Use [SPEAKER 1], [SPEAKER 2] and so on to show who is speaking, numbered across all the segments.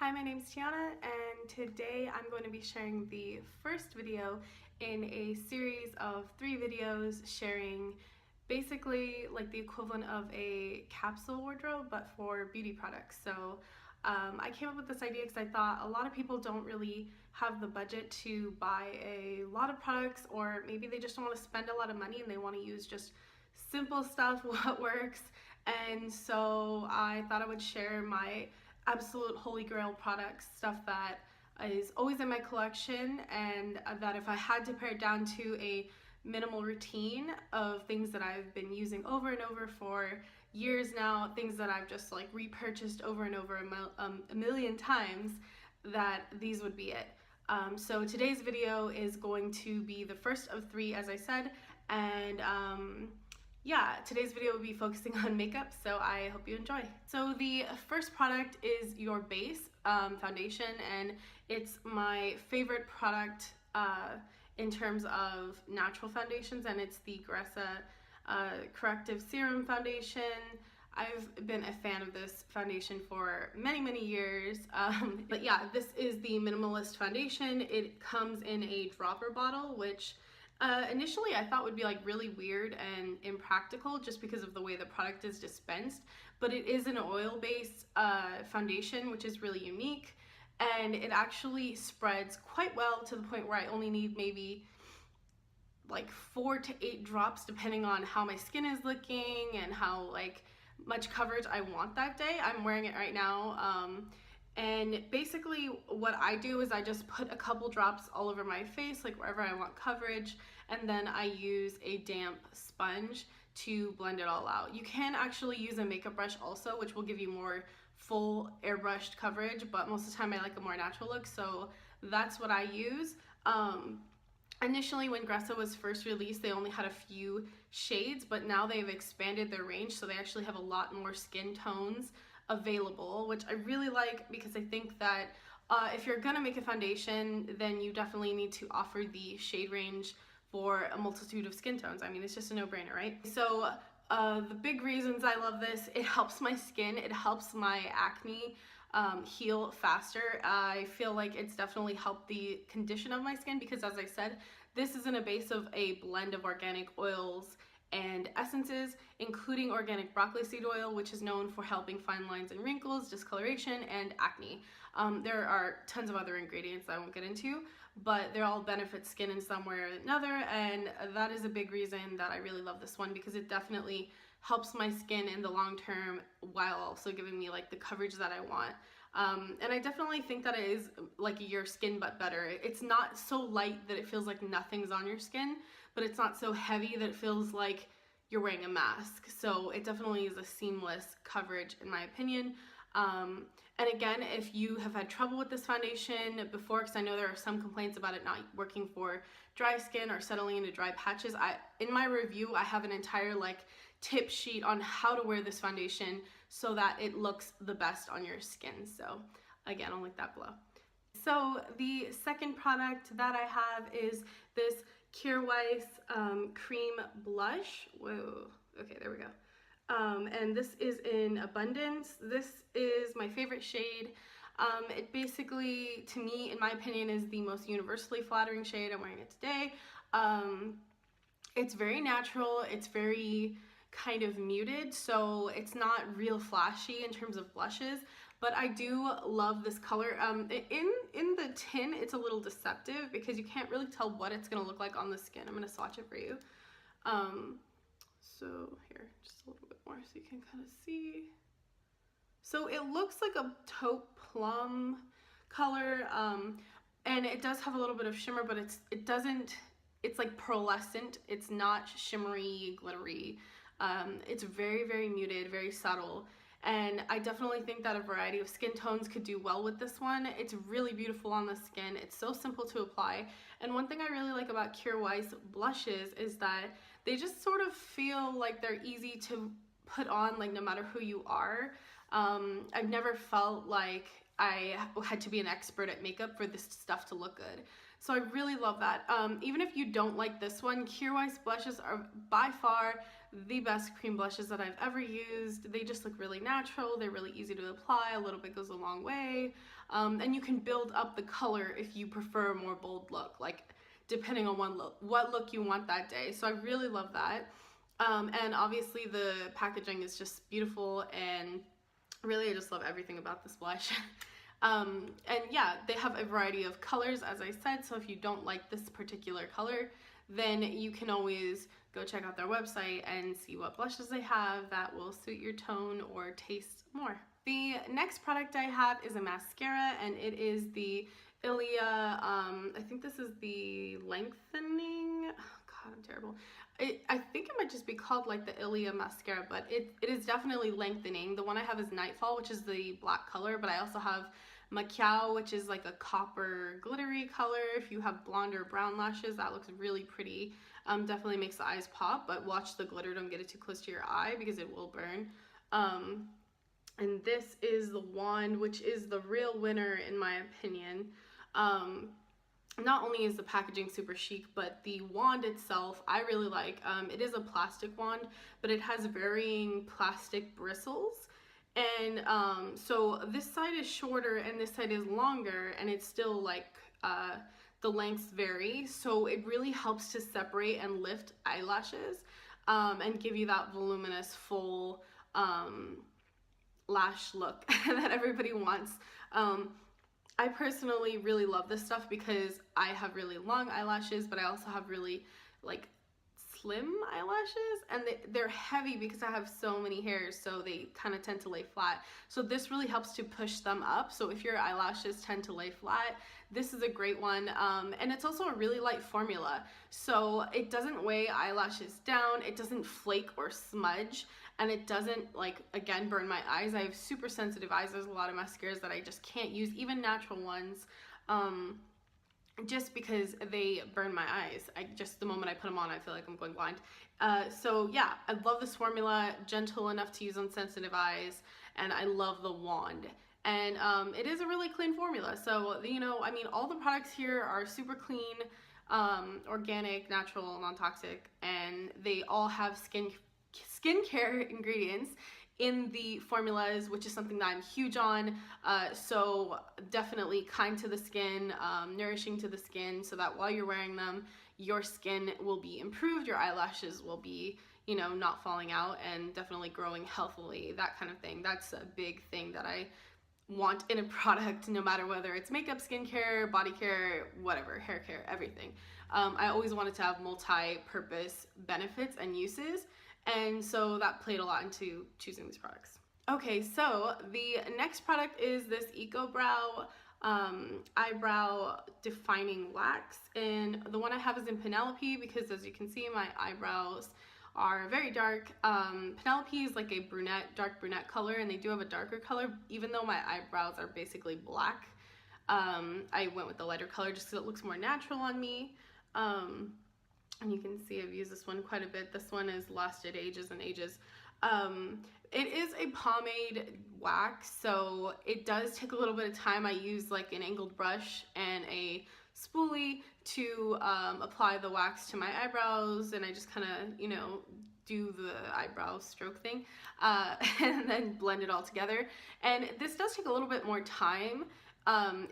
[SPEAKER 1] Hi, my name is Tiana, and today I'm going to be sharing the first video in a series of 3 videos sharing basically like the equivalent of a capsule wardrobe but for beauty products. So I came up with this idea because I thought a lot of people don't really have the budget to buy a lot of products, or maybe they just don't want to spend a lot of money and they want to use just simple stuff, what works. And so I thought I would share my absolute holy grail products, stuff that is always in my collection, and that if I had to pare it down to a minimal routine of things that I've been using over and over for years now, things that I've just like repurchased over and over a million times, that these would be it. So today's video is going to be the first of 3, as I said, and yeah, today's video will be focusing on makeup, so I hope you enjoy. So the first product is your base foundation, and it's my favorite product in terms of natural foundations, and it's the Grail Corrective Serum Foundation. I've been a fan of this foundation for many years, but yeah, this is the minimalist foundation. It comes in a dropper bottle, which initially I thought would be like really weird and impractical just because of the way the product is dispensed, but it is an oil-based foundation, which is really unique, and it actually spreads quite well to the point where I only need maybe like 4 to 8 drops depending on how my skin is looking and how like much coverage I want that day. I'm wearing it right now. And basically what I do is I just put a couple drops all over my face, like wherever I want coverage, and then I use a damp sponge to blend it all out. You can actually use a makeup brush also, which will give you more full airbrushed coverage, but most of the time I like a more natural look, so that's what I use. Initially, when Grail was first released, they only had a few shades, but now they've expanded their range, so they actually have a lot more skin tones available, which I really like, because I think that if you're gonna make a foundation, then you definitely need to offer the shade range for a multitude of skin tones. I mean, it's just a no-brainer, right? So the big reasons I love this: it helps my skin, it helps my acne heal faster. I feel like it's definitely helped the condition of my skin because, as I said, this is in a base of a blend of organic oils and essences, including organic broccoli seed oil, which is known for helping fine lines and wrinkles, discoloration, and acne. There are tons of other ingredients I won't get into, but they all benefit skin in some way or another, and that is a big reason that I really love this one, because it definitely helps my skin in the long term while also giving me like the coverage that I want. And I definitely think that it is like your skin but better. It's not so light that it feels like nothing's on your skin, but it's not so heavy that it feels like you're wearing a mask. So it definitely is a seamless coverage in my opinion. And again, if you have had trouble with this foundation before, because I know there are some complaints about it not working for dry skin or settling into dry patches, in my review I have an entire like tip sheet on how to wear this foundation so that it looks the best on your skin. So again, I'll link that below. So the second product that I have is this Kjaer Weis cream blush. Whoa, okay, there we go. And this is in Abundance. This is my favorite shade. It basically, to me, in my opinion, is the most universally flattering shade. I'm wearing it today. It's very natural. It's very kind of muted, so it's not real flashy in terms of blushes, but I do love this color. In the tin, it's a little deceptive because you can't really tell what it's gonna look like on the skin. I'm gonna swatch it for you. So here, just a little bit more so you can kind of see. So it looks like a taupe plum color, and it does have a little bit of shimmer, but it's like pearlescent. It's not shimmery, glittery. It's very muted, very subtle, and I definitely think that a variety of skin tones could do well with this one. It's really beautiful on the skin. It's so simple to apply, and one thing I really like about Kjaer Weis blushes is that they just sort of feel like they're easy to put on, like no matter who you are. I've never felt like I had to be an expert at makeup for this stuff to look good. So I really love that. Even if you don't like this one, Kjaer Weis blushes are by far the best cream blushes that I've ever used. They just look really natural, they're really easy to apply, a little bit goes a long way, and you can build up the color if you prefer a more bold look, like depending on what look you want that day. So I really love that. And obviously the packaging is just beautiful, and really I just love everything about this blush. And yeah, they have a variety of colors, as I said, so if you don't like this particular color, then you can always go check out their website and see what blushes they have that will suit your tone or taste more. The next product I have is a mascara, and it is the Ilia, I think this is the lengthening, oh god, I'm terrible. I think it might just be called like the Ilia mascara, but it is definitely lengthening. The one I have is Nightfall, which is the black color, but I also have MacLeod, which is like a copper glittery color. If you have blonde or brown lashes, that looks really pretty. Definitely makes the eyes pop, but watch the glitter, don't get it too close to your eye because it will burn. And this is the wand, which is the real winner in my opinion. Not only is the packaging super chic, but the wand itself I really like. It is a plastic wand, but it has varying plastic bristles. And so this side is shorter and this side is longer, and it's still like the lengths vary. So it really helps to separate and lift eyelashes and give you that voluminous full lash look that everybody wants. I personally really love this stuff because I have really long eyelashes, but I also have really like slim eyelashes, and they're heavy because I have so many hairs, so they kind of tend to lay flat. So this really helps to push them up. So if your eyelashes tend to lay flat, this is a great one. And it's also a really light formula, so it doesn't weigh eyelashes down, it doesn't flake or smudge, and it doesn't, like, again, burn my eyes. I have super sensitive eyes. There's a lot of mascaras that I just can't use, even natural ones, just because they burn my eyes. The moment I put them on, I feel like I'm going blind. So yeah, I love this formula, gentle enough to use on sensitive eyes, and I love the wand. And it is a really clean formula. So, you know, I mean, all the products here are super clean, organic, natural, non-toxic, and they all have skincare ingredients in the formulas, which is something that I'm huge on. So definitely kind to the skin, nourishing to the skin, so that while you're wearing them, your skin will be improved, your eyelashes will be, you know, not falling out, and definitely growing healthily, that kind of thing. That's a big thing that I want in a product, no matter whether it's makeup, skincare, body care, whatever, hair care, everything. I always wanted to have multi-purpose benefits and uses, and so that played a lot into choosing these products. Okay, so the next product is this Eco Brow eyebrow defining wax, and the one I have is in Penelope because, as you can see, my eyebrows are very dark. Penelope is like a dark brunette color, and they do have a darker color. Even though my eyebrows are basically black, I went with the lighter color just because it looks more natural on me. And you can see I've used this one quite a bit. This one has lasted ages and ages. It is a pomade wax, so it does take a little bit of time. I use like an angled brush and a spoolie to apply the wax to my eyebrows, and I just kind of, you know, do the eyebrow stroke thing, and then blend it all together. And this does take a little bit more time.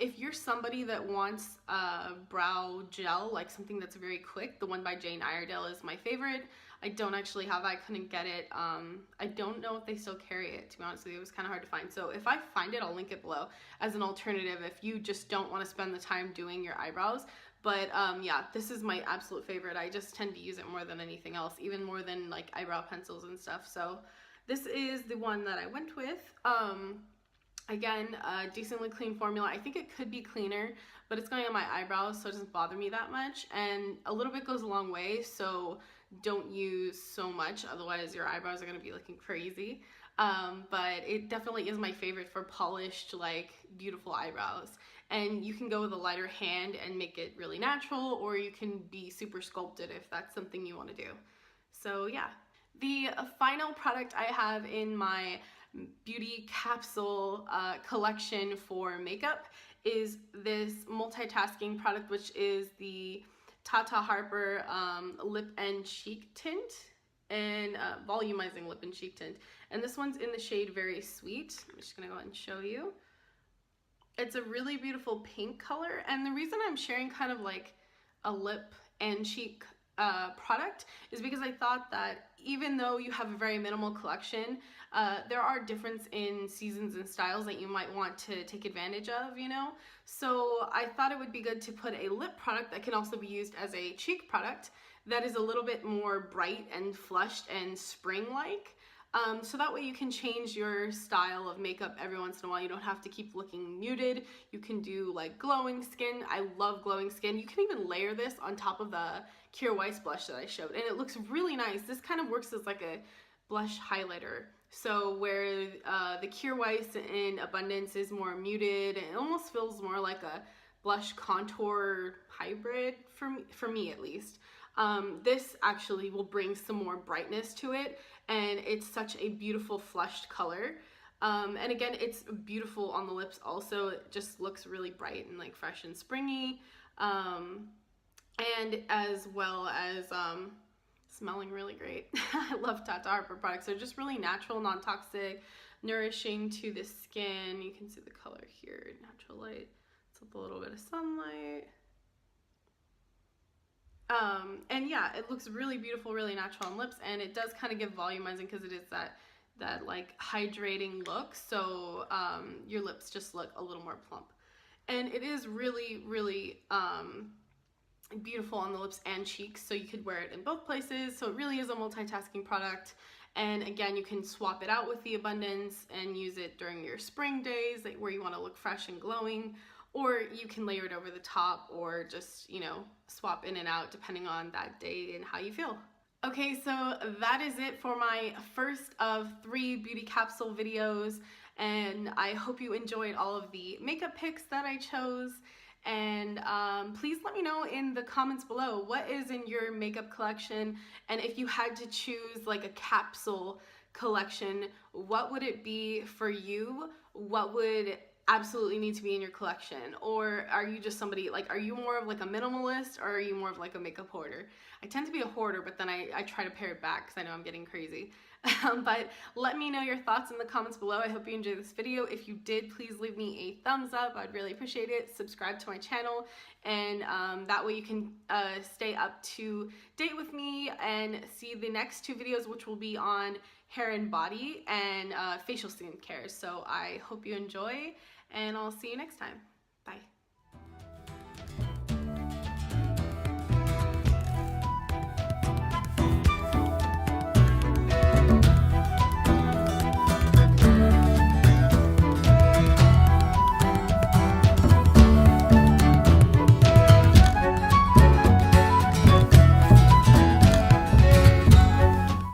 [SPEAKER 1] If you're somebody that wants a brow gel, like something that's very quick, the one by Jane Iredale is my favorite. I don't actually have that, I couldn't get it. I don't know if they still carry it, to be honest with you. It was kind of hard to find. So if I find it, I'll link it below as an alternative if you just don't want to spend the time doing your eyebrows. But yeah, this is my absolute favorite. I just tend to use it more than anything else, even more than like eyebrow pencils and stuff. So this is the one that I went with. Again, a decently clean formula. I think it could be cleaner, but it's going on my eyebrows, so it doesn't bother me that much. And a little bit goes a long way, so don't use so much, otherwise your eyebrows are going to be looking crazy. But it definitely is my favorite for polished, like, beautiful eyebrows. And you can go with a lighter hand and make it really natural, or you can be super sculpted if that's something you want to do. So yeah. The final product I have in my beauty capsule collection for makeup is this multitasking product, which is the Tata Harper Lip and Cheek Tint. and volumizing lip and cheek tint. And this one's in the shade Very Sweet. I'm just gonna go ahead and show you. It's a really beautiful pink color, and the reason I'm sharing kind of like a lip and cheek product is because I thought that even though you have a very minimal collection, there are differences in seasons and styles that you might want to take advantage of, you know? So I thought it would be good to put a lip product that can also be used as a cheek product that is a little bit more bright and flushed and spring-like. So that way you can change your style of makeup every once in a while. You don't have to keep looking muted. You can do like glowing skin. I love glowing skin. You can even layer this on top of the Kjaer Weis blush that I showed, and it looks really nice. This kind of works as like a blush highlighter. So where the Kjaer Weis in Abundance is more muted, and it almost feels more like a blush contour hybrid for me at least. This actually will bring some more brightness to it, and it's such a beautiful flushed color. And again, it's beautiful on the lips also. It just looks really bright and like fresh and springy. And as well as smelling really great. I love Tata Harper products. They're just really natural, non-toxic, nourishing to the skin. You can see the color here, natural light. It's with a little bit of sunlight. And yeah, it looks really beautiful, really natural on lips, and it does kind of give volumizing because it is that like hydrating look, so your lips just look a little more plump. And it is really, really beautiful on the lips and cheeks, so you could wear it in both places. So it really is a multitasking product. And again, you can swap it out with the Abundance and use it during your spring days where you want to look fresh and glowing, or you can layer it over the top, or just, you know, swap in and out depending on that day and how you feel. Okay, so that is it for my first of 3 beauty capsule videos, and I hope you enjoyed all of the makeup picks that I chose. And please let me know in the comments below what is in your makeup collection, and if you had to choose like a capsule collection, what would it be for you? What would absolutely need to be in your collection? Or are you just somebody, like, are you more of like a minimalist, or are you more of like a makeup hoarder? I tend to be a hoarder, but then I try to pare it back because I know I'm getting crazy. But let me know your thoughts in the comments below. I hope you enjoyed this video. If you did, please leave me a thumbs up. I'd really appreciate it. Subscribe to my channel, and that way you can stay up to date with me and see the next 2 videos, which will be on hair and body and facial skincare. So I hope you enjoy, and I'll see you next time. Bye.